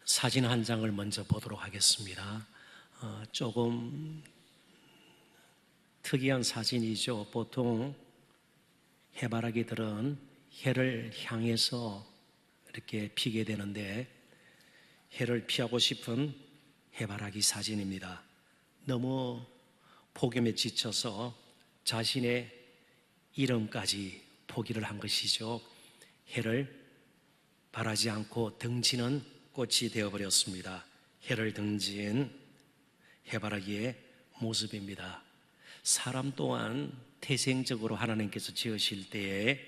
사진 한 장을 먼저 보도록 하겠습니다. 조금 특이한 사진이죠. 보통 해바라기들은 해를 향해서 이렇게 피게 되는데 해를 피하고 싶은 해바라기 사진입니다. 너무 폭염에 지쳐서 자신의 이름까지 포기를 한 것이죠. 해를 바라지 않고 등지는 꽃이 되어버렸습니다. 해를 등진 해바라기의 모습입니다. 사람 또한 태생적으로 하나님께서 지으실 때에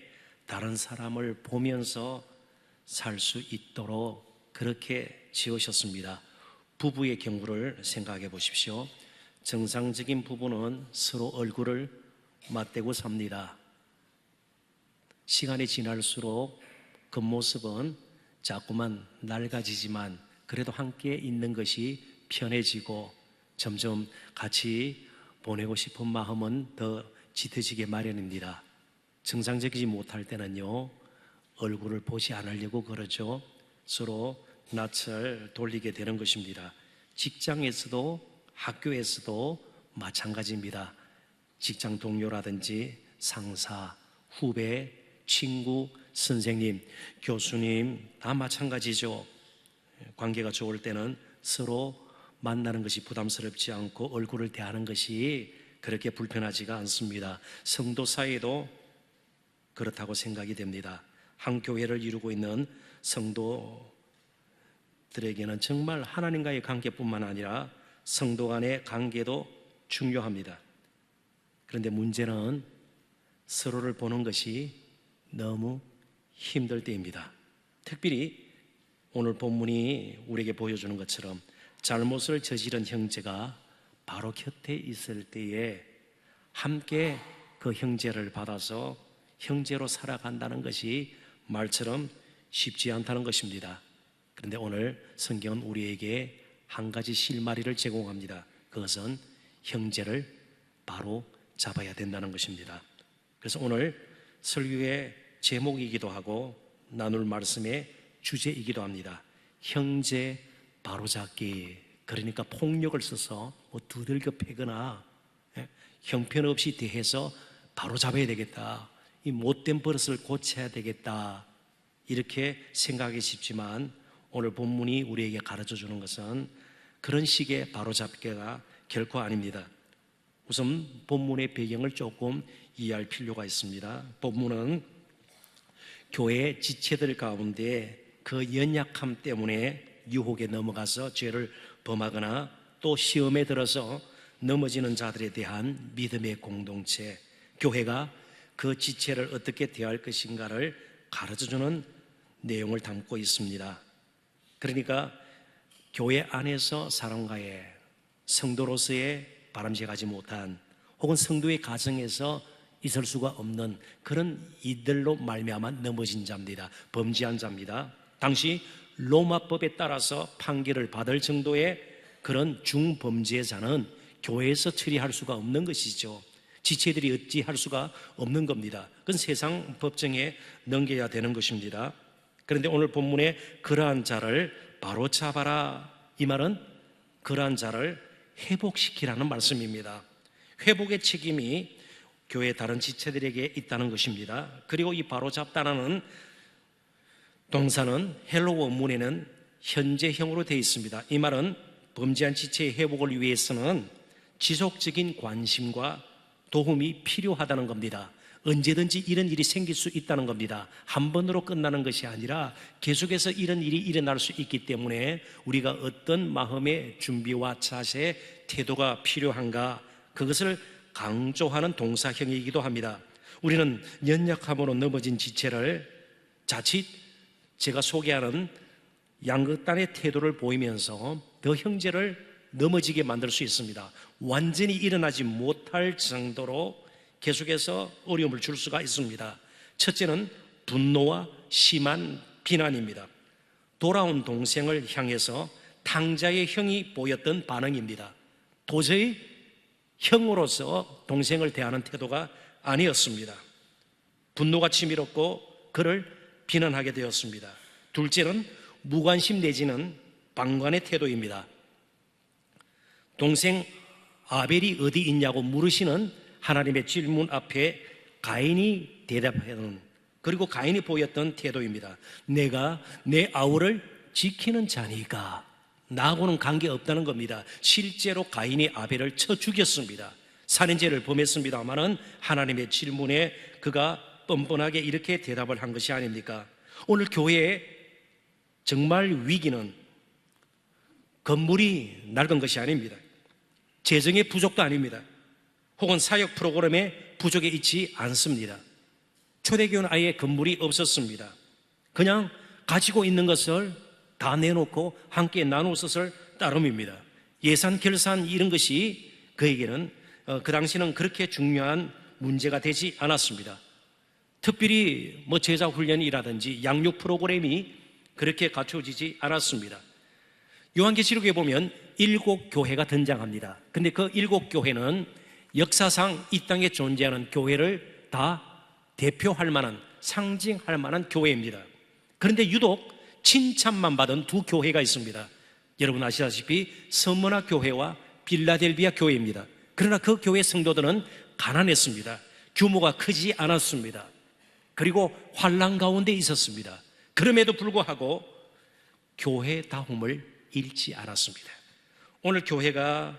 다른 사람을 보면서 살 수 있도록 그렇게 지으셨습니다. 부부의 경우를 생각해 보십시오. 정상적인 부부는 서로 얼굴을 맞대고 삽니다. 시간이 지날수록 겉모습은 자꾸만 낡아지지만 그래도 함께 있는 것이 편해지고 점점 같이 보내고 싶은 마음은 더 짙어지게 마련입니다. 정상적이지 못할 때는요, 얼굴을 보지 않으려고 그러죠. 서로 낯을 돌리게 되는 것입니다. 직장에서도 학교에서도 마찬가지입니다. 직장 동료라든지 상사, 후배, 친구, 선생님, 교수님 다 마찬가지죠. 관계가 좋을 때는 서로 만나는 것이 부담스럽지 않고 얼굴을 대하는 것이 그렇게 불편하지가 않습니다. 성도 사이도 그렇다고 생각이 됩니다. 한 교회를 이루고 있는 성도들에게는 정말 하나님과의 관계뿐만 아니라 성도 간의 관계도 중요합니다. 그런데 문제는 서로를 보는 것이 너무 힘들 때입니다. 특별히 오늘 본문이 우리에게 보여주는 것처럼 잘못을 저지른 형제가 바로 곁에 있을 때에 함께 그 형제를 받아서 형제로 살아간다는 것이 말처럼 쉽지 않다는 것입니다. 그런데 오늘 성경은 우리에게 한 가지 실마리를 제공합니다. 그것은 형제를 바로 잡아야 된다는 것입니다. 그래서 오늘 설교의 제목이기도 하고 나눌 말씀의 주제이기도 합니다. 형제 바로잡기. 그러니까 폭력을 써서 두들겨 패거나 형편없이 대해서 바로잡아야 되겠다, 이 못된 버릇을 고쳐야 되겠다, 이렇게 생각하기 쉽지만 오늘 본문이 우리에게 가르쳐주는 것은 그런 식의 바로잡기가 결코 아닙니다. 우선 본문의 배경을 조금 이해할 필요가 있습니다. 본문은 교회 지체들 가운데 그 연약함 때문에 유혹에 넘어가서 죄를 범하거나 또 시험에 들어서 넘어지는 자들에 대한 믿음의 공동체, 교회가 그 지체를 어떻게 대할 것인가를 가르쳐주는 내용을 담고 있습니다. 그러니까 교회 안에서 사람과의 성도로서의 바람직하지 못한 혹은 성도의 가정에서 있을 수가 없는 그런 이들로 말미암아 넘어진 자입니다. 범죄한 자입니다. 당시 로마법에 따라서 판결을 받을 정도의 그런 중범죄자는 교회에서 처리할 수가 없는 것이죠. 지체들이 어찌 할 수가 없는 겁니다. 그건 세상 법정에 넘겨야 되는 것입니다. 그런데 오늘 본문에 그러한 자를 바로 잡아라, 이 말은 그러한 자를 회복시키라는 말씀입니다. 회복의 책임이 교회 다른 지체들에게 있다는 것입니다. 그리고 이 바로 잡다라는 동사는 헬러 원문에는 현재형으로 되어 있습니다. 이 말은 범죄한 지체의 회복을 위해서는 지속적인 관심과 도움이 필요하다는 겁니다. 언제든지 이런 일이 생길 수 있다는 겁니다. 한 번으로 끝나는 것이 아니라 계속해서 이런 일이 일어날 수 있기 때문에 우리가 어떤 마음의 준비와 자세, 태도가 필요한가, 그것을 강조하는 동사형이기도 합니다. 우리는 연약함으로 넘어진 지체를 자칫 제가 소개하는 양극단의 태도를 보이면서 더 형제를 넘어지게 만들 수 있습니다. 완전히 일어나지 못할 정도로 계속해서 어려움을 줄 수가 있습니다. 첫째는 분노와 심한 비난입니다. 돌아온 동생을 향해서 탕자의 형이 보였던 반응입니다. 도저히 형으로서 동생을 대하는 태도가 아니었습니다. 분노가 치밀었고 그를 비난하게 되었습니다. 둘째는 무관심 내지는 방관의 태도입니다. 동생 아벨이 어디 있냐고 물으시는 하나님의 질문 앞에 가인이 대답하는, 그리고 가인이 보였던 태도입니다. 내가 내 아우를 지키는 자니까, 나하고는 관계없다는 겁니다. 실제로 가인이 아벨을 쳐 죽였습니다. 살인죄를 범했습니다마는 하나님의 질문에 그가 뻔뻔하게 이렇게 대답을 한 것이 아닙니까? 오늘 교회의 정말 위기는 건물이 낡은 것이 아닙니다. 재정의 부족도 아닙니다. 혹은 사역 프로그램의 부족에 있지 않습니다. 초대교회는 아예 건물이 없었습니다. 그냥 가지고 있는 것을 다 내놓고 함께 나누었을 따름입니다. 예산 결산 이런 것이 그에게는 그 당시는 그렇게 중요한 문제가 되지 않았습니다. 특별히 제자 훈련이라든지 양육 프로그램이 그렇게 갖춰지지 않았습니다. 요한계시록에 보면 7교회가 등장합니다. 근데 그 7교회는 역사상 이 땅에 존재하는 교회를 다 대표할 만한, 상징할 만한 교회입니다. 그런데 유독 칭찬만 받은 2교회가 있습니다. 여러분 아시다시피 서머나 교회와 빌라델비아 교회입니다. 그러나 그 교회 성도들은 가난했습니다. 규모가 크지 않았습니다. 그리고 환난 가운데 있었습니다. 그럼에도 불구하고 교회다움을 잃지 않았습니다. 오늘 교회가,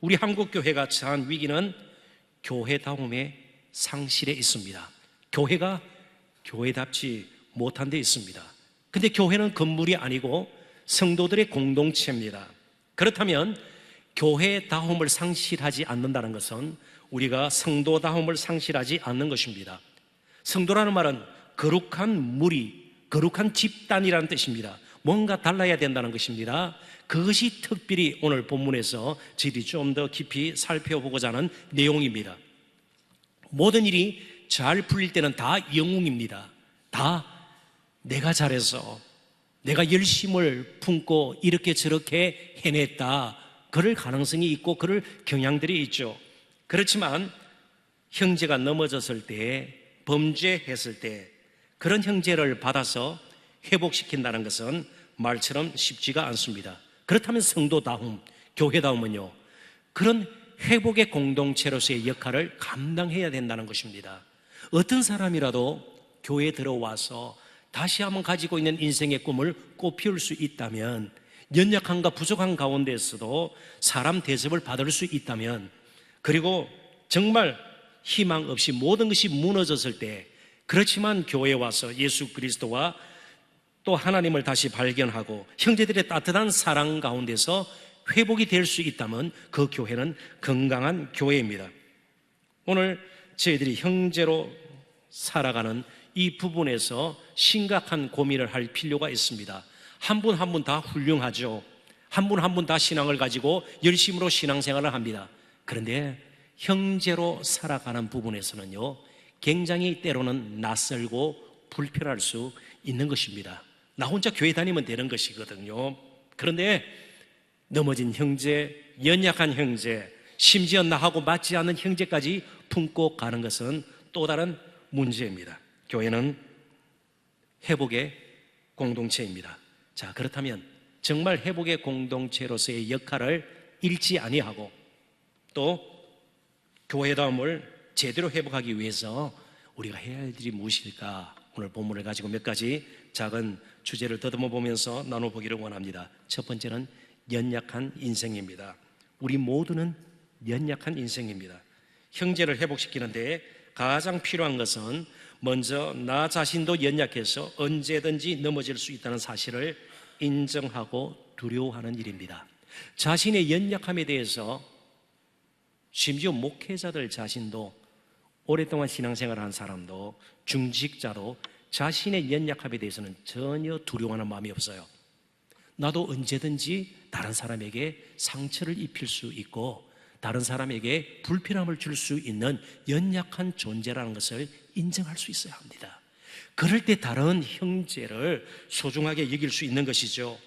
우리 한국 교회가 처한 위기는 교회다움의 상실에 있습니다. 교회가 교회답지 못한 데 있습니다. 근데 교회는 건물이 아니고 성도들의 공동체입니다. 그렇다면 교회다움을 상실하지 않는다는 것은 우리가 성도다움을 상실하지 않는 것입니다. 성도라는 말은 거룩한 무리, 거룩한 집단이라는 뜻입니다. 뭔가 달라야 된다는 것입니다. 그것이 특별히 오늘 본문에서 저희들이 좀 더 깊이 살펴보고자 하는 내용입니다. 모든 일이 잘 풀릴 때는 다 영웅입니다. 다 내가 잘해서, 내가 열심을 품고 이렇게 저렇게 해냈다, 그럴 가능성이 있고 그럴 경향들이 있죠. 그렇지만 형제가 넘어졌을 때, 범죄했을 때 그런 형제를 받아서 회복시킨다는 것은 말처럼 쉽지가 않습니다. 그렇다면 성도다움, 교회다움은요, 그런 회복의 공동체로서의 역할을 감당해야 된다는 것입니다. 어떤 사람이라도 교회에 들어와서 다시 한번 가지고 있는 인생의 꿈을 꽃피울 수 있다면, 연약함과 부족한 가운데서도 사람 대접을 받을 수 있다면, 그리고 정말 희망 없이 모든 것이 무너졌을 때, 그렇지만 교회에 와서 예수 그리스도와 또 하나님을 다시 발견하고 형제들의 따뜻한 사랑 가운데서 회복이 될 수 있다면 그 교회는 건강한 교회입니다. 오늘 저희들이 형제로 살아가는 이 부분에서 심각한 고민을 할 필요가 있습니다. 한 분 한 분 다 훌륭하죠. 한 분 한 분 다 신앙을 가지고 열심으로 신앙생활을 합니다. 그런데 형제로 살아가는 부분에서는요, 굉장히 때로는 낯설고 불편할 수 있는 것입니다. 나 혼자 교회 다니면 되는 것이거든요. 그런데 넘어진 형제, 연약한 형제, 심지어 나하고 맞지 않는 형제까지 품고 가는 것은 또 다른 문제입니다. 교회는 회복의 공동체입니다. 자, 그렇다면 정말 회복의 공동체로서의 역할을 잃지 아니하고 또 교회다움을 제대로 회복하기 위해서 우리가 해야 할 일이 무엇일까? 오늘 본문을 가지고 몇 가지 작은 주제를 더듬어 보면서 나눠보기를 원합니다. 첫 번째는 연약한 인생입니다. 우리 모두는 연약한 인생입니다. 형제를 회복시키는데 가장 필요한 것은 먼저 나 자신도 연약해서 언제든지 넘어질 수 있다는 사실을 인정하고 두려워하는 일입니다. 자신의 연약함에 대해서 심지어 목회자들 자신도, 오랫동안 신앙생활을 한 사람도, 중직자도 자신의 연약함에 대해서는 전혀 두려워하는 마음이 없어요. 나도 언제든지 다른 사람에게 상처를 입힐 수 있고 다른 사람에게 불편함을 줄 수 있는 연약한 존재라는 것을 인정할 수 있어야 합니다. 그럴 때 다른 형제를 소중하게 여길 수 있는 것이죠.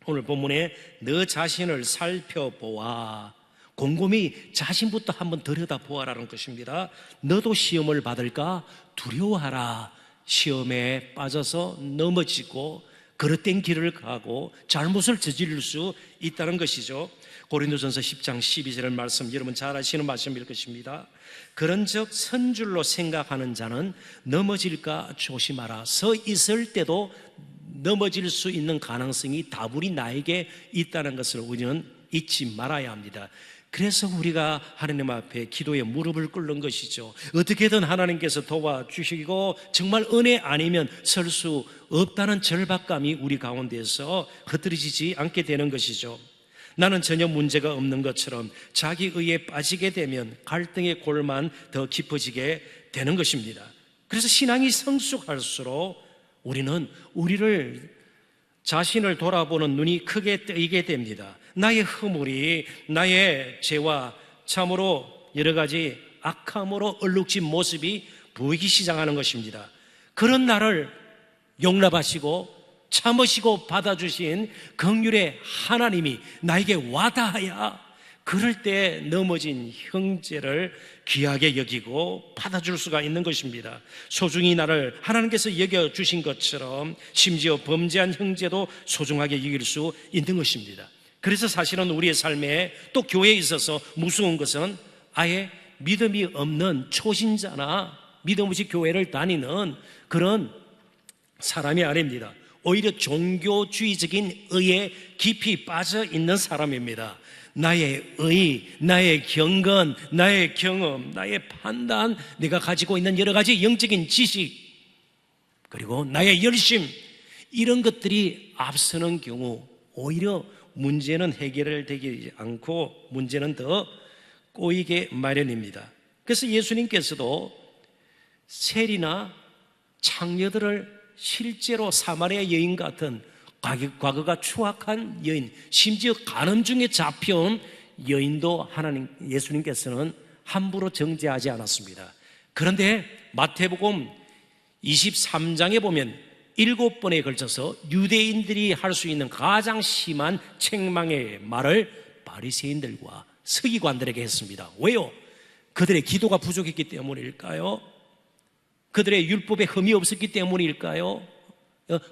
오늘 본문에 너 자신을 살펴보아, 곰곰이 자신부터 한번 들여다보아라는 것입니다. 너도 시험을 받을까 두려워하라. 시험에 빠져서 넘어지고 그릇된 길을 가고 잘못을 저지를 수 있다는 것이죠. 고린도전서 10장 12절 말씀, 여러분 잘 아시는 말씀일 것입니다. 그런즉 선줄로 생각하는 자는 넘어질까 조심하라. 서 있을 때도 넘어질 수 있는 가능성이 다분히 나에게 있다는 것을 우리는 잊지 말아야 합니다. 그래서 우리가 하나님 앞에 기도에 무릎을 꿇는 것이죠. 어떻게든 하나님께서 도와주시고 정말 은혜 아니면 설 수 없다는 절박감이 우리 가운데서 흐트러지지 않게 되는 것이죠. 나는 전혀 문제가 없는 것처럼 자기 의에 빠지게 되면 갈등의 골만 더 깊어지게 되는 것입니다. 그래서 신앙이 성숙할수록 우리는 우리를 자신을 돌아보는 눈이 크게 뜨이게 됩니다. 나의 허물이, 나의 죄와 참으로 여러 가지 악함으로 얼룩진 모습이 보이기 시작하는 것입니다. 그런 나를 용납하시고 참으시고 받아주신 긍휼의 하나님이 나에게 와닿아야 그럴 때 넘어진 형제를 귀하게 여기고 받아줄 수가 있는 것입니다. 소중히 나를 하나님께서 여겨주신 것처럼 심지어 범죄한 형제도 소중하게 여길 수 있는 것입니다. 그래서 사실은 우리의 삶에 또 교회에 있어서 무서운 것은 아예 믿음이 없는 초신자나 믿음 없이 교회를 다니는 그런 사람이 아닙니다. 오히려 종교주의적인 의에 깊이 빠져 있는 사람입니다. 나의 의, 나의 경건, 나의 경험, 나의 판단, 내가 가지고 있는 여러 가지 영적인 지식, 그리고 나의 열심, 이런 것들이 앞서는 경우 오히려 문제는 해결되지 않고 문제는 더 꼬이게 마련입니다. 그래서 예수님께서도 세리나 창녀들을 실제로 사마리아 여인 같은 과거가 추악한 여인, 심지어 간음 중에 잡혀온 여인도 예수님께서는 함부로 정죄하지 않았습니다. 그런데 마태복음 23장에 보면 7번에 걸쳐서 유대인들이 할 수 있는 가장 심한 책망의 말을 바리새인들과 서기관들에게 했습니다. 왜요? 그들의 기도가 부족했기 때문일까요? 그들의 율법에 흠이 없었기 때문일까요?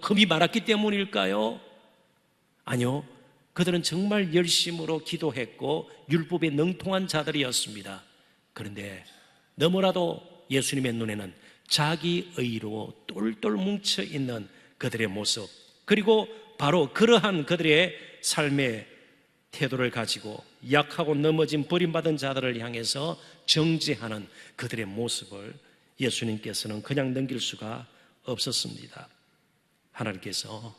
흠이 많았기 때문일까요? 아니요. 그들은 정말 열심으로 기도했고 율법에 능통한 자들이었습니다. 그런데 너무나도 예수님의 눈에는 자기 의로 똘똘 뭉쳐있는 그들의 모습, 그리고 바로 그러한 그들의 삶의 태도를 가지고 약하고 넘어진 버림받은 자들을 향해서 정죄하는 그들의 모습을 예수님께서는 그냥 넘길 수가 없었습니다. 하나님께서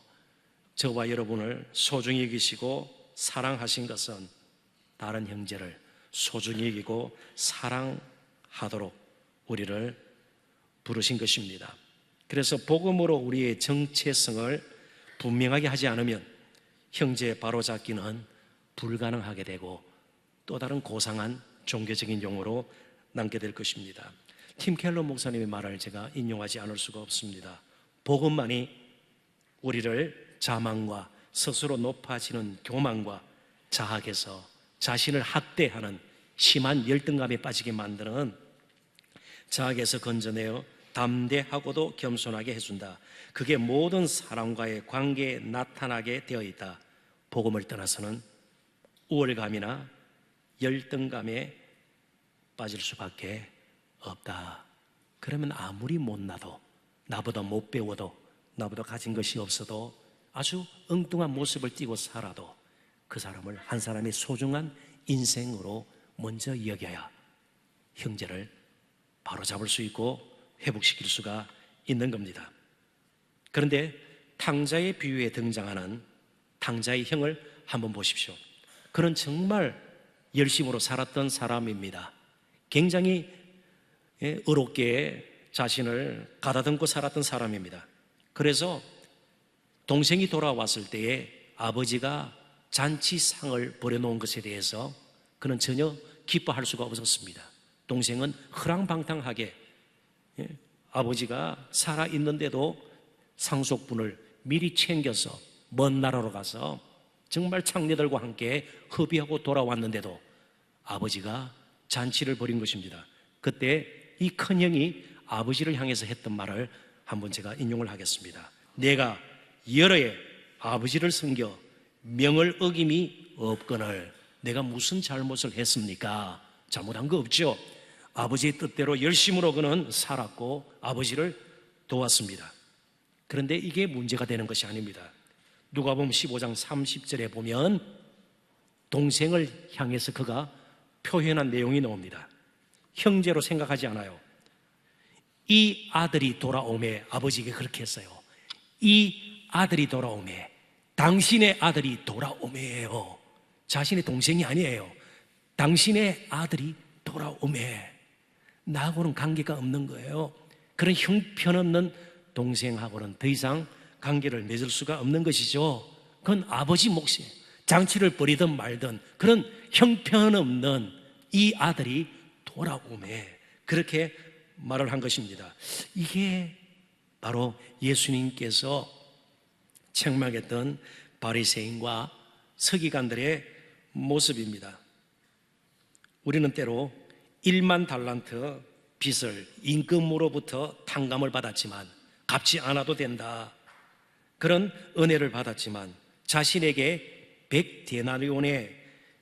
저와 여러분을 소중히 여기시고 사랑하신 것은 다른 형제를 소중히 여기고 사랑하도록 우리를 부르신 것입니다. 그래서 복음으로 우리의 정체성을 분명하게 하지 않으면 형제의 바로잡기는 불가능하게 되고 또 다른 고상한 종교적인 용어로 남게 될 것입니다. 팀 켈러 목사님의 말을 제가 인용하지 않을 수가 없습니다. 복음만이 우리를 자만과 스스로 높아지는 교만과 자학에서 자신을 학대하는 심한 열등감에 빠지게 만드는 자학에서 건져내어 담대하고도 겸손하게 해준다. 그게 모든 사람과의 관계에 나타나게 되어 있다. 복음을 떠나서는 우월감이나 열등감에 빠질 수밖에 없다. 그러면 아무리 못나도, 나보다 못 배워도, 나보다 가진 것이 없어도 아주 엉뚱한 모습을 띠고 살아도 그 사람을 한 사람의 소중한 인생으로 먼저 여겨야 형제를 바로잡을 수 있고 회복시킬 수가 있는 겁니다. 그런데 탕자의 비유에 등장하는 탕자의 형을 한번 보십시오. 그는 정말 열심으로 살았던 사람입니다. 굉장히 의롭게 자신을 가다듬고 살았던 사람입니다. 그래서 동생이 돌아왔을 때에 아버지가 잔치상을 벌여놓은 것에 대해서 그는 전혀 기뻐할 수가 없었습니다. 동생은 허랑방탕하게 아버지가 살아있는데도 상속분을 미리 챙겨서 먼 나라로 가서 정말 창녀들과 함께 hợp의하고 돌아왔는데도 아버지가 잔치를 벌인 것입니다. 그때 이 큰형이 아버지를 향해서 했던 말을 한번 제가 인용을 하겠습니다. 내가 여러 해 아버지를 섬겨 명을 어김이 없거늘. 내가 무슨 잘못을 했습니까? 잘못한 거 없죠. 아버지의 뜻대로 열심으로 그는 살았고 아버지를 도왔습니다. 그런데 이게 문제가 되는 것이 아닙니다. 누가복음 15장 30절에 보면 동생을 향해서 그가 표현한 내용이 나옵니다. 형제로 생각하지 않아요. 이 아들이 돌아오매, 아버지에게 그렇게 했어요. 이 아들이 돌아오매, 당신의 아들이 돌아오매예요. 자신의 동생이 아니에요. 당신의 아들이 돌아오매. 나하고는 관계가 없는 거예요. 그런 형편없는 동생하고는 더 이상 관계를 맺을 수가 없는 것이죠. 그건 아버지 몫이에요. 장치를 벌이든 말든 그런 형편없는 이 아들이 돌아오매, 그렇게 말을 한 것입니다. 이게 바로 예수님께서 책망했던 바리새인과 서기관들의 모습입니다. 우리는 때로 1만 달란트 빚을 임금으로부터 탕감을 받았지만 갚지 않아도 된다, 그런 은혜를 받았지만 자신에게 100데나리온의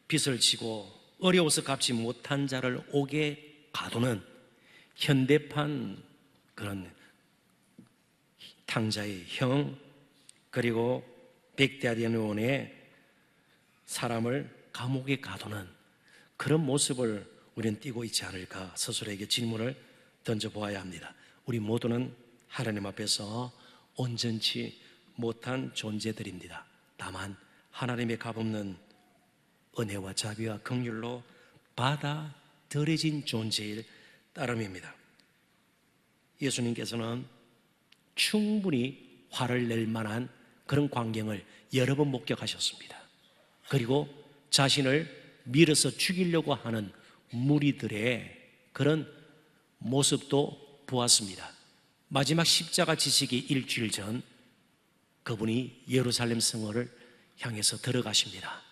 빚을 지고 어려워서 갚지 못한 자를 옥에 가두는 현대판 그런 탕자의 형, 그리고 100데나리온의 사람을 감옥에 가두는 그런 모습을 우리는 띠고 있지 않을까 스스로에게 질문을 던져보아야 합니다. 우리 모두는 하나님 앞에서 온전치 못한 존재들입니다. 다만 하나님의 값없는 은혜와 자비와 긍휼로 받아들여진 존재일 따름입니다. 예수님께서는 충분히 화를 낼 만한 그런 광경을 여러 번 목격하셨습니다. 그리고 자신을 밀어서 죽이려고 하는 무리들의 그런 모습도 보았습니다. 마지막 십자가 지시기 일주일 전 그분이 예루살렘 성을 향해서 들어가십니다.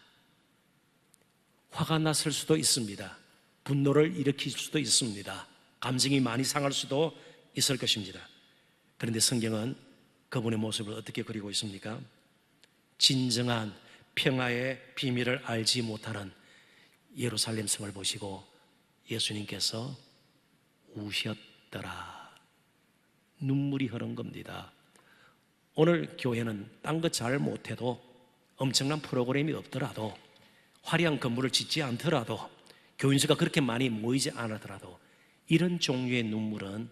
화가 났을 수도 있습니다. 분노를 일으킬 수도 있습니다. 감정이 많이 상할 수도 있을 것입니다. 그런데 성경은 그분의 모습을 어떻게 그리고 있습니까? 진정한 평화의 비밀을 알지 못하는 예루살렘 성을 보시고 예수님께서 우셨더라. 눈물이 흐른 겁니다. 오늘 교회는 딴 거 잘 못해도, 엄청난 프로그램이 없더라도, 화려한 건물을 짓지 않더라도, 교인수가 그렇게 많이 모이지 않더라도 이런 종류의 눈물은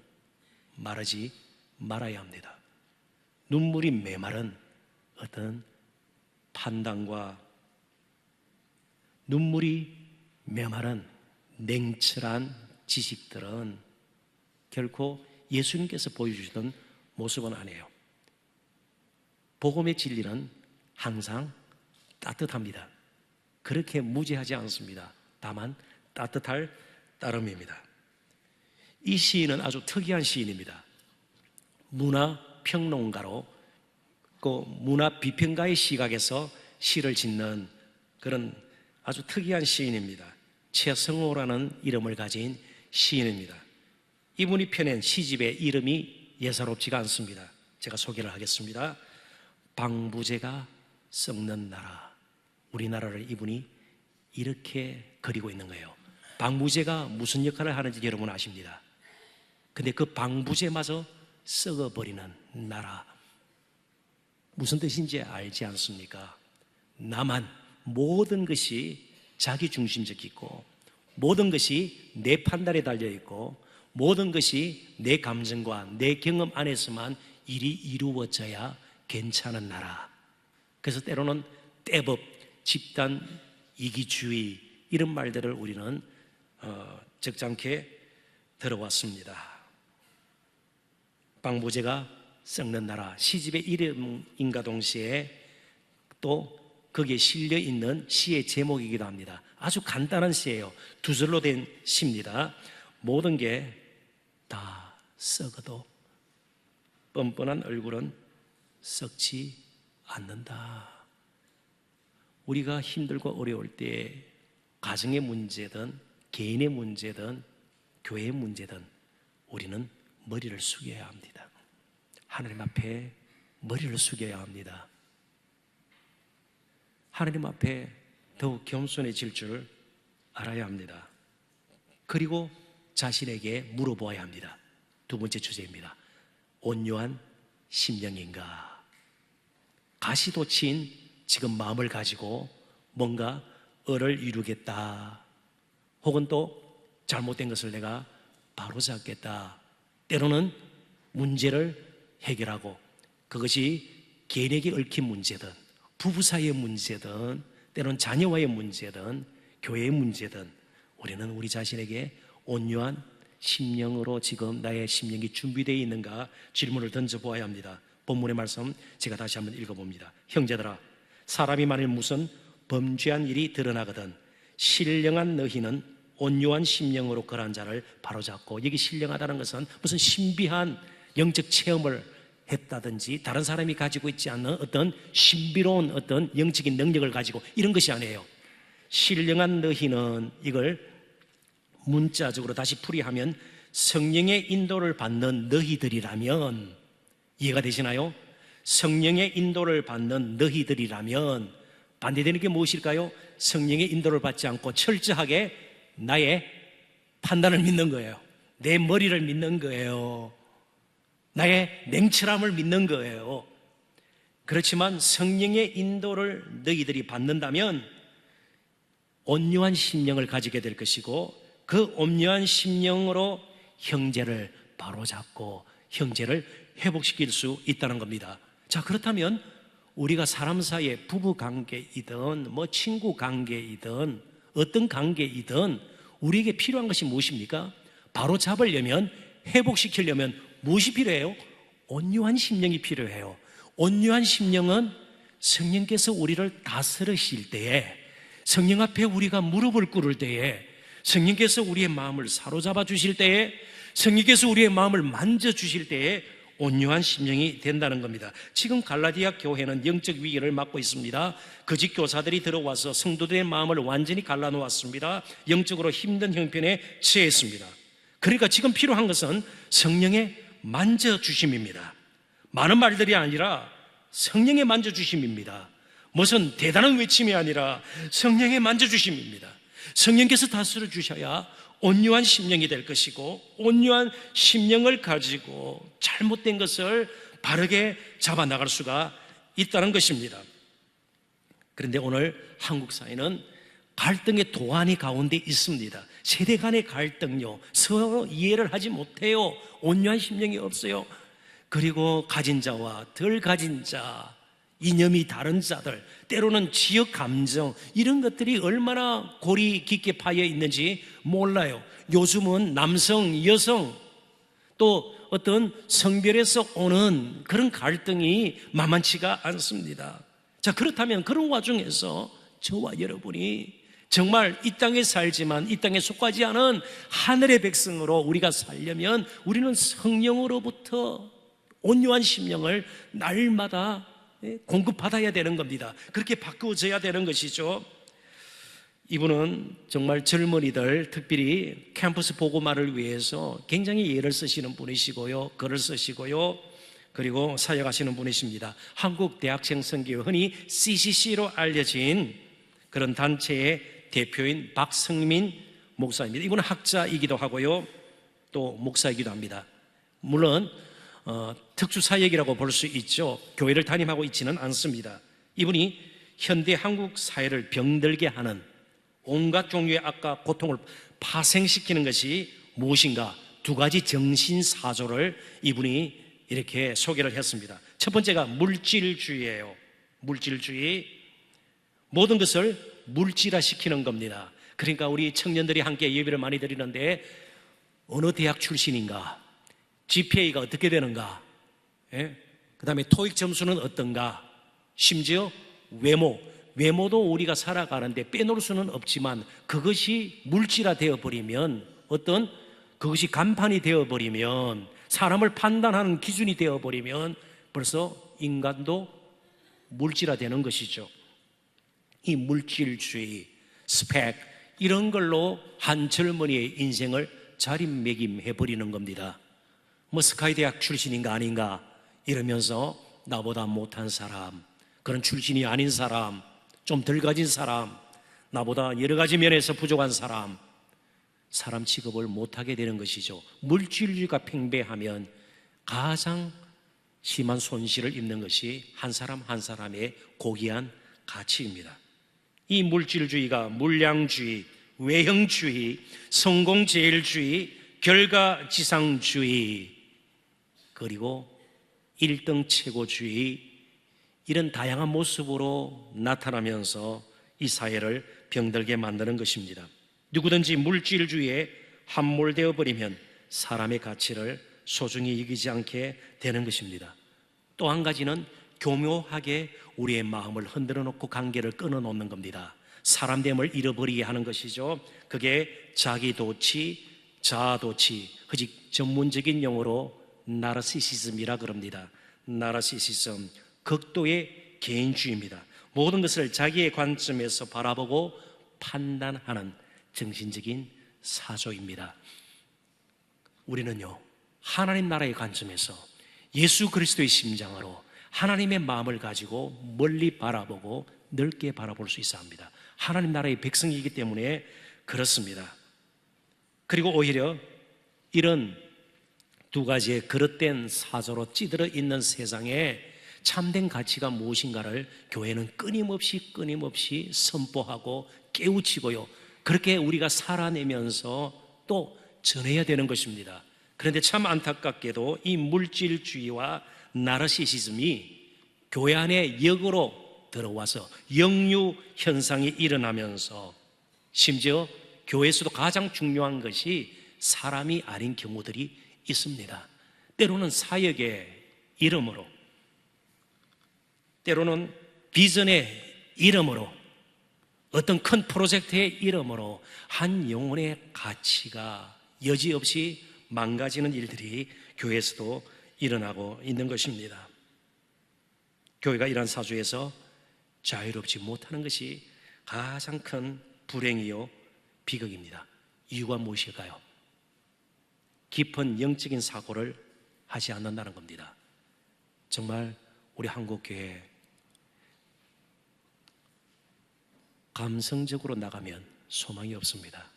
마르지 말아야 합니다. 눈물이 메마른 어떤 판단과 눈물이 메마른 냉철한 지식들은 결코 예수님께서 보여주시던 모습은 아니에요. 복음의 진리는 항상 따뜻합니다. 그렇게 무지하지 않습니다. 다만 따뜻할 따름입니다. 이 시인은 아주 특이한 시인입니다. 문화평론가로 그 문화비평가의 시각에서 시를 짓는 그런 아주 특이한 시인입니다. 최성호라는 이름을 가진 시인입니다. 이분이 펴낸 시집의 이름이 예사롭지가 않습니다. 제가 소개를 하겠습니다. 방부제가 썩는 나라. 우리나라를 이분이 이렇게 그리고 있는 거예요. 방부제가 무슨 역할을 하는지 여러분 아십니다. 근데 그 방부제마저 썩어버리는 나라, 무슨 뜻인지 알지 않습니까? 나만 모든 것이 자기 중심적이고, 모든 것이 내 판단에 달려있고, 모든 것이 내 감정과 내 경험 안에서만 일이 이루어져야 괜찮은 나라. 그래서 때로는 떼법, 집단 이기주의, 이런 말들을 우리는 적잖게 들어왔습니다. 방부제가 썩는 나라, 시집의 이름인가 동시에 또 거기에 실려 있는 시의 제목이기도 합니다. 아주 간단한 시예요. 두 절로 된 시입니다. 모든 게 다 썩어도 뻔뻔한 얼굴은 썩지 않는다. 우리가 힘들고 어려울 때 가정의 문제든 개인의 문제든 교회의 문제든 우리는 머리를 숙여야 합니다. 하나님 앞에 머리를 숙여야 합니다. 하나님 앞에 더욱 겸손해질 줄 알아야 합니다. 그리고 자신에게 물어보아야 합니다. 두 번째 주제입니다. 온유한 심령인가? 가시돋친 지금 마음을 가지고 뭔가 을을 이루겠다, 혹은 또 잘못된 것을 내가 바로잡겠다, 때로는 문제를 해결하고, 그것이 개인에게 얽힌 문제든 부부 사이의 문제든 때로는 자녀와의 문제든 교회의 문제든, 우리는 우리 자신에게 온유한 심령으로 지금 나의 심령이 준비되어 있는가 질문을 던져보아야 합니다. 본문의 말씀 제가 다시 한번 읽어봅니다. 형제들아, 사람이 만일 무슨 범죄한 일이 드러나거든 신령한 너희는 온유한 심령으로 그러한 자를 바로잡고, 여기 신령하다는 것은 무슨 신비한 영적 체험을 했다든지 다른 사람이 가지고 있지 않는 어떤 신비로운 어떤 영적인 능력을 가지고 이런 것이 아니에요. 신령한 너희는, 이걸 문자적으로 다시 풀이하면 성령의 인도를 받는 너희들이라면, 이해가 되시나요? 성령의 인도를 받는 너희들이라면 반대되는 게 무엇일까요? 성령의 인도를 받지 않고 철저하게 나의 판단을 믿는 거예요. 내 머리를 믿는 거예요. 나의 냉철함을 믿는 거예요. 그렇지만 성령의 인도를 너희들이 받는다면 온유한 심령을 가지게 될 것이고, 그 온유한 심령으로 형제를 바로잡고 형제를 회복시킬 수 있다는 겁니다. 자, 그렇다면 우리가 사람 사이에 부부 관계이든 친구 관계이든 어떤 관계이든 우리에게 필요한 것이 무엇입니까? 바로잡으려면, 회복시키려면 무엇이 필요해요? 온유한 심령이 필요해요. 온유한 심령은 성령께서 우리를 다스리실 때에, 성령 앞에 우리가 무릎을 꿇을 때에, 성령께서 우리의 마음을 사로잡아 주실 때에, 성령께서 우리의 마음을 만져주실 때에 온유한 심령이 된다는 겁니다. 지금 갈라디아 교회는 영적 위기를 맞고 있습니다. 거짓 교사들이 들어와서 성도들의 마음을 완전히 갈라놓았습니다. 영적으로 힘든 형편에 처했습니다. 그러니까 지금 필요한 것은 성령의 만져주심입니다. 많은 말들이 아니라 성령의 만져주심입니다. 무슨 대단한 외침이 아니라 성령의 만져주심입니다. 성령께서 다스려 주셔야 온유한 심령이 될 것이고, 온유한 심령을 가지고 잘못된 것을 바르게 잡아 나갈 수가 있다는 것입니다. 그런데 오늘 한국 사회는 갈등의 도안이 가운데 있습니다. 세대 간의 갈등요, 서로 이해를 하지 못해요. 온유한 심령이 없어요. 그리고 가진 자와 덜 가진 자, 이념이 다른 자들, 때로는 지역 감정, 이런 것들이 얼마나 골이 깊게 파여 있는지 몰라요. 요즘은 남성, 여성, 또 어떤 성별에서 오는 그런 갈등이 만만치가 않습니다. 자, 그렇다면 그런 와중에서 저와 여러분이 정말 이 땅에 살지만 이 땅에 속하지 않은 하늘의 백성으로 우리가 살려면 우리는 성령으로부터 온유한 심령을 날마다 공급받아야 되는 겁니다. 그렇게 바꾸어져야 되는 것이죠. 이분은 정말 젊은이들, 특별히 캠퍼스 보고마를 위해서 굉장히 예를 쓰시는 분이시고요, 글을 쓰시고요, 그리고 사역하시는 분이십니다. 한국 대학생 선교, 흔히 CCC로 알려진 그런 단체의 대표인 박성민 목사입니다. 이분은 학자이기도 하고요, 또 목사이기도 합니다. 물론 특수사역이라고 볼 수 있죠. 교회를 담임하고 있지는 않습니다. 이분이 현대 한국 사회를 병들게 하는 온갖 종류의 악과 고통을 파생시키는 것이 무엇인가, 두 가지 정신사조를 이분이 이렇게 소개를 했습니다. 첫 번째가 물질주의예요. 물질주의, 모든 것을 물질화시키는 겁니다. 그러니까 우리 청년들이 함께 예배를 많이 드리는데 어느 대학 출신인가, GPA가 어떻게 되는가, 그 다음에 토익 점수는 어떤가, 심지어 외모도 우리가 살아가는데 빼놓을 수는 없지만 그것이 물질화되어 버리면, 그것이 간판이 되어 버리면, 사람을 판단하는 기준이 되어 버리면 벌써 인간도 물질화되는 것이죠. 이 물질주의, 스펙, 이런 걸로 한 젊은이의 인생을 자리매김해 버리는 겁니다. 스카이 대학 출신인가 아닌가 이러면서 나보다 못한 사람, 그런 출신이 아닌 사람, 좀 덜 가진 사람, 나보다 여러 가지 면에서 부족한 사람 취급을 못하게 되는 것이죠. 물질주의가 팽배하면 가장 심한 손실을 입는 것이 한 사람 한 사람의 고귀한 가치입니다. 이 물질주의가 물량주의, 외형주의, 성공제일주의, 결과지상주의, 그리고 일등 최고주의, 이런 다양한 모습으로 나타나면서 이 사회를 병들게 만드는 것입니다. 누구든지 물질주의에 함몰되어 버리면 사람의 가치를 소중히 여기지 않게 되는 것입니다. 또 한 가지는 교묘하게 우리의 마음을 흔들어 놓고 관계를 끊어 놓는 겁니다. 사람됨을 잃어버리게 하는 것이죠. 그게 자기도취, 자아도취, 허직 전문적인 용어로 나르시시즘이라 그럽니다. 나르시시즘, 극도의 개인주의입니다. 모든 것을 자기의 관점에서 바라보고 판단하는 정신적인 사조입니다. 우리는요, 하나님 나라의 관점에서 예수 그리스도의 심장으로 하나님의 마음을 가지고 멀리 바라보고 넓게 바라볼 수 있어야 합니다. 하나님 나라의 백성이기 때문에 그렇습니다. 그리고 오히려 이런 두 가지의 그릇된 사조로 찌들어 있는 세상에 참된 가치가 무엇인가를 교회는 끊임없이 선포하고 깨우치고요, 그렇게 우리가 살아내면서 또 전해야 되는 것입니다. 그런데 참 안타깝게도 이 물질주의와 나르시시즘이 교회 안에 역으로 들어와서 역류 현상이 일어나면서 심지어 교회에서도 가장 중요한 것이 사람이 아닌 경우들이 있습니다. 때로는 사역의 이름으로, 때로는 비전의 이름으로, 어떤 큰 프로젝트의 이름으로 한 영혼의 가치가 여지없이 망가지는 일들이 교회에서도 일어나고 있는 것입니다. 교회가 이러한 사주에서 자유롭지 못하는 것이 가장 큰 불행이요 비극입니다. 이유가 무엇일까요? 깊은 영적인 사고를 하지 않는다는 겁니다. 정말 우리 한국교회 감성적으로 나가면 소망이 없습니다.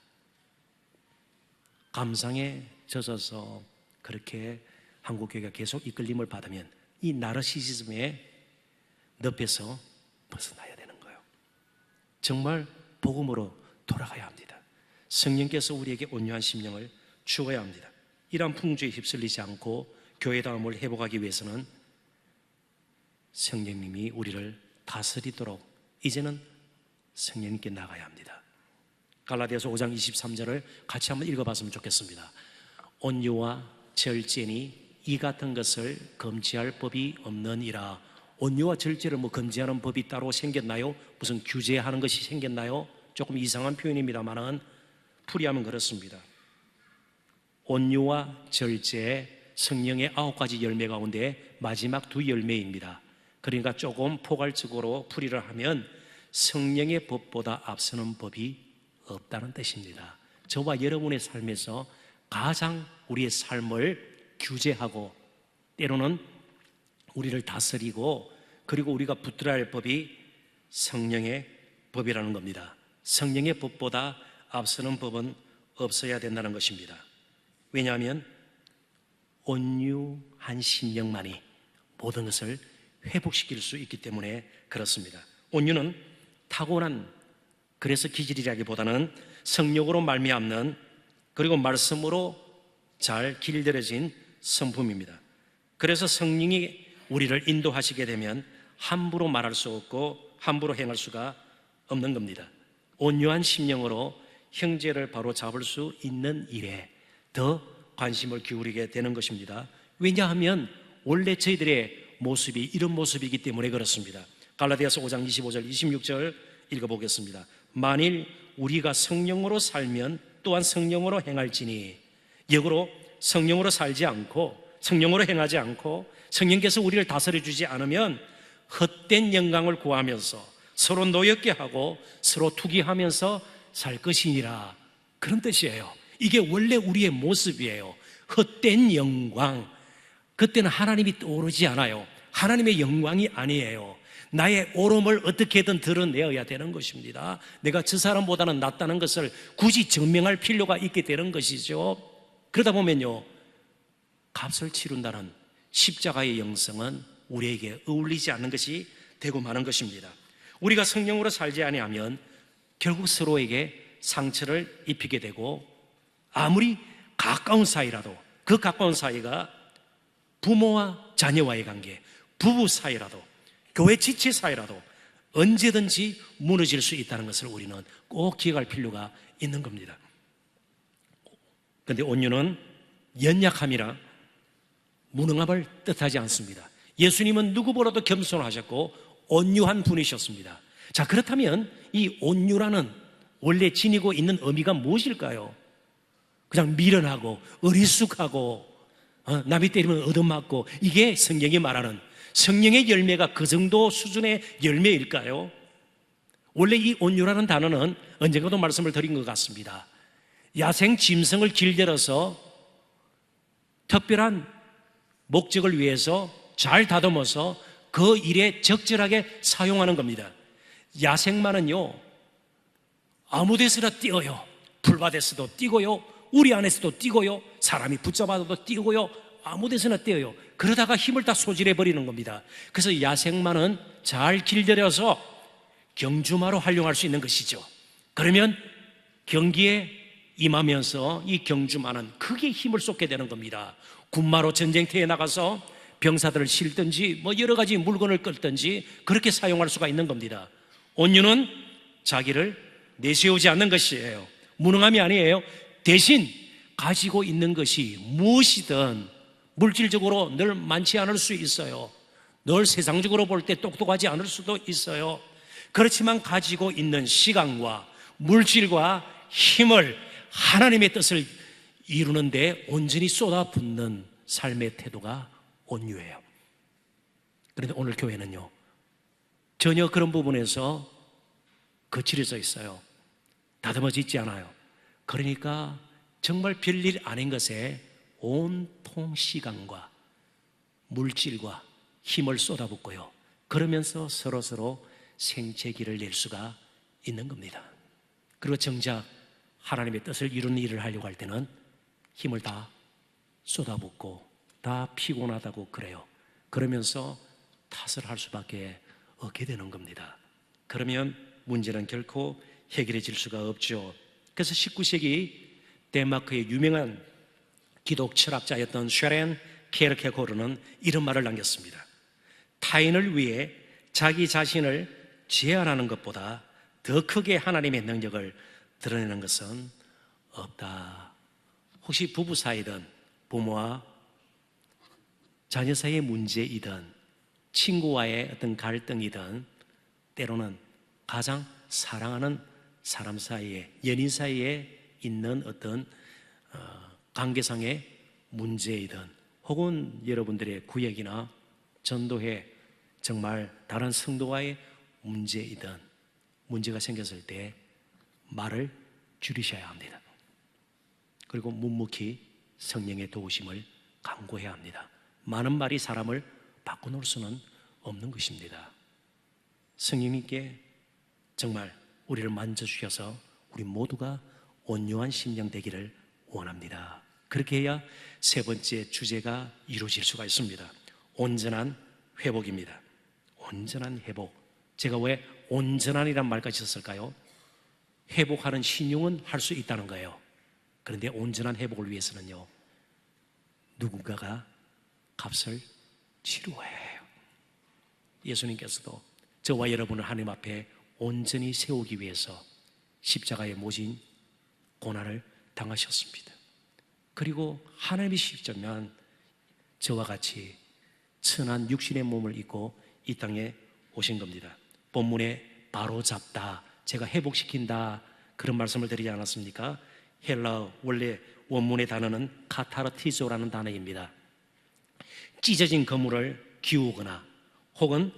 감상에 젖어서 그렇게 한국교회가 계속 이끌림을 받으면 이 나르시시즘의 늪에서 벗어나야 되는 거예요. 정말 복음으로 돌아가야 합니다. 성령께서 우리에게 온유한 심령을 주어야 합니다. 이러한 풍조에 휩쓸리지 않고 교회다움을 회복하기 위해서는 성령님이 우리를 다스리도록 이제는 성령님께 나가야 합니다. 갈라디아서 5장 23절을 같이 한번 읽어봤으면 좋겠습니다. 온유와 절제니 이 같은 것을 금지할 법이 없느니라. 온유와 절제를 금지하는 법이 따로 생겼나요? 무슨 규제하는 것이 생겼나요? 조금 이상한 표현입니다만은 풀이하면 그렇습니다. 온유와 절제, 성령의 9가지 열매 가운데 마지막 2열매입니다. 그러니까 조금 포괄적으로 풀이를 하면 성령의 법보다 앞서는 법이 없다는 뜻입니다. 저와 여러분의 삶에서 가장 우리의 삶을 규제하고 때로는 우리를 다스리고 그리고 우리가 붙들어야 할 법이 성령의 법이라는 겁니다. 성령의 법보다 앞서는 법은 없어야 된다는 것입니다. 왜냐하면 온유한 심령만이 모든 것을 회복시킬 수 있기 때문에 그렇습니다. 온유는 타고난, 그래서 기질이라기보다는 성령으로 말미암는, 그리고 말씀으로 잘 길들여진 성품입니다. 그래서 성령이 우리를 인도하시게 되면 함부로 말할 수 없고 함부로 행할 수가 없는 겁니다. 온유한 심령으로 형제를 바로 잡을 수 있는 일에 더 관심을 기울이게 되는 것입니다. 왜냐하면 원래 저희들의 모습이 이런 모습이기 때문에 그렇습니다. 갈라디아서 5장 25절 26절 읽어보겠습니다. 만일 우리가 성령으로 살면 또한 성령으로 행할지니, 역으로 성령으로 살지 않고 성령으로 행하지 않고 성령께서 우리를 다스려 주지 않으면 헛된 영광을 구하면서 서로 노엽게 하고 서로 투기하면서 살 것이니라. 그런 뜻이에요. 이게 원래 우리의 모습이에요. 헛된 영광, 그때는 하나님이 떠오르지 않아요. 하나님의 영광이 아니에요. 나의 오름을 어떻게든 드러내어야 되는 것입니다. 내가 저 사람보다는 낫다는 것을 굳이 증명할 필요가 있게 되는 것이죠. 그러다 보면요, 값을 치른다는 십자가의 영성은 우리에게 어울리지 않는 것이 되고 마는 것입니다. 우리가 성령으로 살지 아니하면 결국 서로에게 상처를 입히게 되고, 아무리 가까운 사이라도, 그 가까운 사이가 부모와 자녀와의 관계, 부부 사이라도, 교회 지체 사이라도 언제든지 무너질 수 있다는 것을 우리는 꼭 기억할 필요가 있는 겁니다. 그런데 온유는 연약함이라 무능함을 뜻하지 않습니다. 예수님은 누구보다도 겸손하셨고 온유한 분이셨습니다. 자, 그렇다면 이 온유라는 원래 지니고 있는 의미가 무엇일까요? 그냥 미련하고 어리숙하고 남이 때리면 얻어맞고, 이게 성경이 말하는 성령의 열매가 그 정도 수준의 열매일까요? 원래 이 온유라는 단어는 언젠가도 말씀을 드린 것 같습니다. 야생 짐승을 길들여서 특별한 목적을 위해서 잘 다듬어서 그 일에 적절하게 사용하는 겁니다. 야생마는요, 아무 데서나 뛰어요. 풀밭에서도 뛰고요, 우리 안에서도 뛰고요, 사람이 붙잡아도 뛰고요, 아무 데서나 뛰어요. 그러다가 힘을 다 소진해 버리는 겁니다. 그래서 야생마는 잘 길들여서 경주마로 활용할 수 있는 것이죠. 그러면 경기에 임하면서 이 경주마는 크게 힘을 쏟게 되는 겁니다. 군마로 전쟁터에 나가서 병사들을 실든지 여러 가지 물건을 끌든지 그렇게 사용할 수가 있는 겁니다. 온유는 자기를 내세우지 않는 것이에요. 무능함이 아니에요. 대신 가지고 있는 것이 무엇이든 물질적으로 늘 많지 않을 수 있어요. 늘 세상적으로 볼 때 똑똑하지 않을 수도 있어요. 그렇지만 가지고 있는 시간과 물질과 힘을 하나님의 뜻을 이루는데 온전히 쏟아붓는 삶의 태도가 온유예요. 그런데 오늘 교회는요, 전혀 그런 부분에서 거칠어져 있어요. 다듬어져 있지 않아요. 그러니까 정말 별일 아닌 것에 온통 시간과 물질과 힘을 쏟아붓고요, 그러면서 서로 생채기를 낼 수가 있는 겁니다. 그리고 정작 하나님의 뜻을 이루는 일을 하려고 할 때는 힘을 다 쏟아붓고 다 피곤하다고 그래요. 그러면서 탓을 할 수밖에 없게 되는 겁니다. 그러면 문제는 결코 해결해질 수가 없죠. 그래서 19세기 덴마크의 유명한 기독 철학자였던 쉐렌 케르케고르는 이런 말을 남겼습니다. 타인을 위해 자기 자신을 제한하는 것보다 더 크게 하나님의 능력을 드러내는 것은 없다. 혹시 부부 사이든 부모와 자녀 사이의 문제이든 친구와의 어떤 갈등이든 때로는 가장 사랑하는 사람 사이에, 연인 사이에 있는 어떤 관계상의 문제이든 혹은 여러분들의 구역이나 전도회 정말 다른 성도와의 문제이든 문제가 생겼을 때 말을 줄이셔야 합니다. 그리고 묵묵히 성령의 도우심을 간구해야 합니다. 많은 말이 사람을 바꿔놓을 수는 없는 것입니다. 성령님께 정말 우리를 만져주셔서 우리 모두가 온유한 심령 되기를 원합니다. 그렇게 해야 세 번째 주제가 이루어질 수가 있습니다. 온전한 회복입니다. 온전한 회복. 제가 왜 온전한이란 말까지 썼을까요? 회복하는 신용은 할 수 있다는 거예요. 그런데 온전한 회복을 위해서는요, 누군가가 값을 치루어야 해요. 예수님께서도 저와 여러분을 하나님 앞에 온전히 세우기 위해서 십자가에 모신 고난을 당하셨습니다. 그리고 하나님이 십자면 저와 같이 천한 육신의 몸을 입고 이 땅에 오신 겁니다. 본문에 바로 잡다, 제가 회복시킨다, 그런 말씀을 드리지 않았습니까? 헬라어 원래 원문의 단어는 카타르티조라는 단어입니다. 찢어진 그물을 기우거나 혹은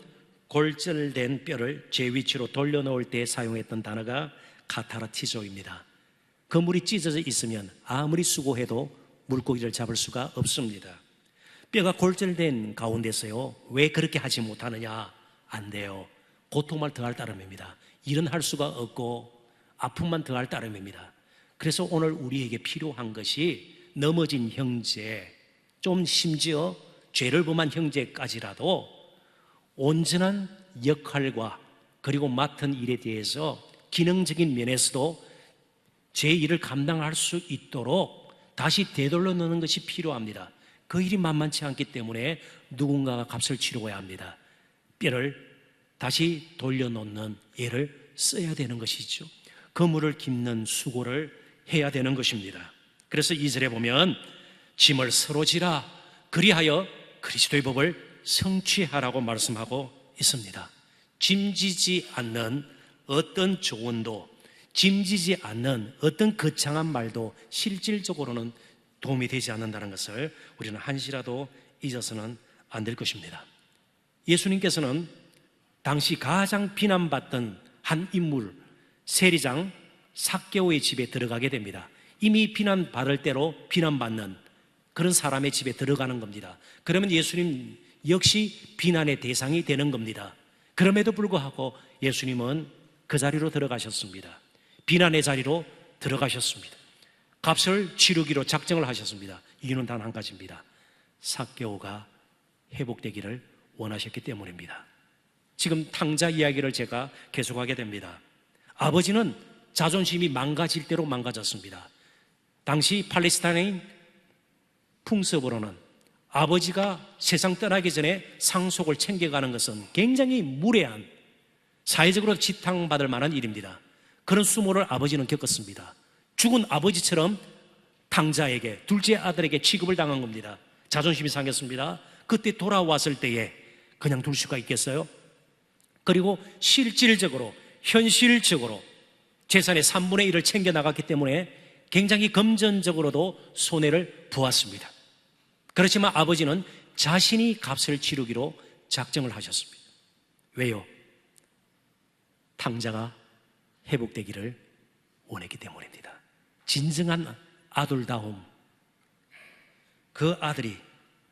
골절된 뼈를 제 위치로 돌려놓을 때 사용했던 단어가 카타르티조입니다. 그물이 찢어져 있으면 아무리 수고해도 물고기를 잡을 수가 없습니다. 뼈가 골절된 가운데서요, 왜 그렇게 하지 못하느냐? 안 돼요. 고통만 더할 따름입니다. 일은 할 수가 없고 아픔만 더할 따름입니다. 그래서 오늘 우리에게 필요한 것이 넘어진 형제, 좀 심지어 죄를 범한 형제까지라도 온전한 역할과 그리고 맡은 일에 대해서 기능적인 면에서도 제 일을 감당할 수 있도록 다시 되돌려 놓는 것이 필요합니다. 그 일이 만만치 않기 때문에 누군가가 값을 치러야 합니다. 뼈를 다시 돌려놓는 애를 써야 되는 것이죠. 그물을 깁는 수고를 해야 되는 것입니다. 그래서 2절에 보면 짐을 서로 지라 그리하여 그리스도의 법을 성취하라고 말씀하고 있습니다. 짐지지 않는 어떤 조언도, 짐지지 않는 어떤 거창한 말도 실질적으로는 도움이 되지 않는다는 것을 우리는 한시라도 잊어서는 안 될 것입니다. 예수님께서는 당시 가장 비난받던 한 인물, 세리장 삭개오의 집에 들어가게 됩니다. 이미 비난받을 대로 비난받는 그런 사람의 집에 들어가는 겁니다. 그러면 예수님 역시 비난의 대상이 되는 겁니다. 그럼에도 불구하고 예수님은 그 자리로 들어가셨습니다. 비난의 자리로 들어가셨습니다. 값을 치르기로 작정을 하셨습니다. 이유는 단 한 가지입니다. 삭개오가 회복되기를 원하셨기 때문입니다. 지금 탕자 이야기를 제가 계속하게 됩니다. 아버지는 자존심이 망가질 대로 망가졌습니다. 당시 팔레스타인 풍습으로는 아버지가 세상 떠나기 전에 상속을 챙겨가는 것은 굉장히 무례한, 사회적으로 지탕받을 만한 일입니다. 그런 수모를 아버지는 겪었습니다. 죽은 아버지처럼 탕자에게, 둘째 아들에게 취급을 당한 겁니다. 자존심이 상했습니다. 그때 돌아왔을 때에 그냥 둘 수가 있겠어요? 그리고 실질적으로, 현실적으로 재산의 3분의 1을 챙겨나갔기 때문에 굉장히 금전적으로도 손해를 보았습니다. 그렇지만 아버지는 자신이 값을 치르기로 작정을 하셨습니다. 왜요? 탕자가 회복되기를 원했기 때문입니다. 진정한 아들다움, 그 아들이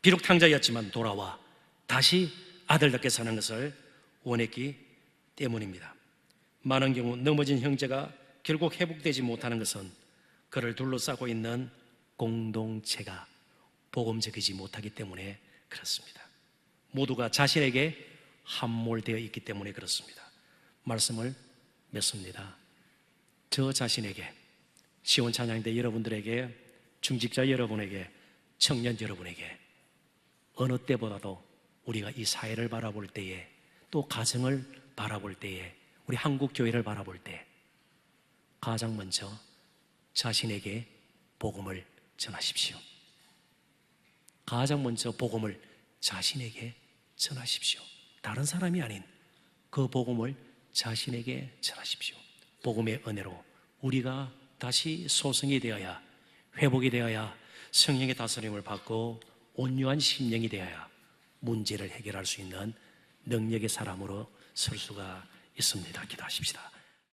비록 탕자였지만 돌아와 다시 아들답게 사는 것을 원했기 때문입니다. 많은 경우 넘어진 형제가 결국 회복되지 못하는 것은 그를 둘러싸고 있는 공동체가 복음적이지 못하기 때문에 그렇습니다. 모두가 자신에게 함몰되어 있기 때문에 그렇습니다. 말씀을 맺습니다. 저 자신에게, 시온 찬양대 여러분들에게, 중직자 여러분에게, 청년 여러분에게 어느 때보다도 우리가 이 사회를 바라볼 때에, 또 가정을 바라볼 때에, 우리 한국 교회를 바라볼 때 가장 먼저 자신에게 복음을 전하십시오. 가장 먼저 복음을 자신에게 전하십시오. 다른 사람이 아닌 그 복음을 자신에게 전하십시오. 복음의 은혜로 우리가 다시 소성이 되어야, 회복이 되어야, 성령의 다스림을 받고 온유한 심령이 되어야 문제를 해결할 수 있는 능력의 사람으로 설 수가 있습니다. 기도하십시다.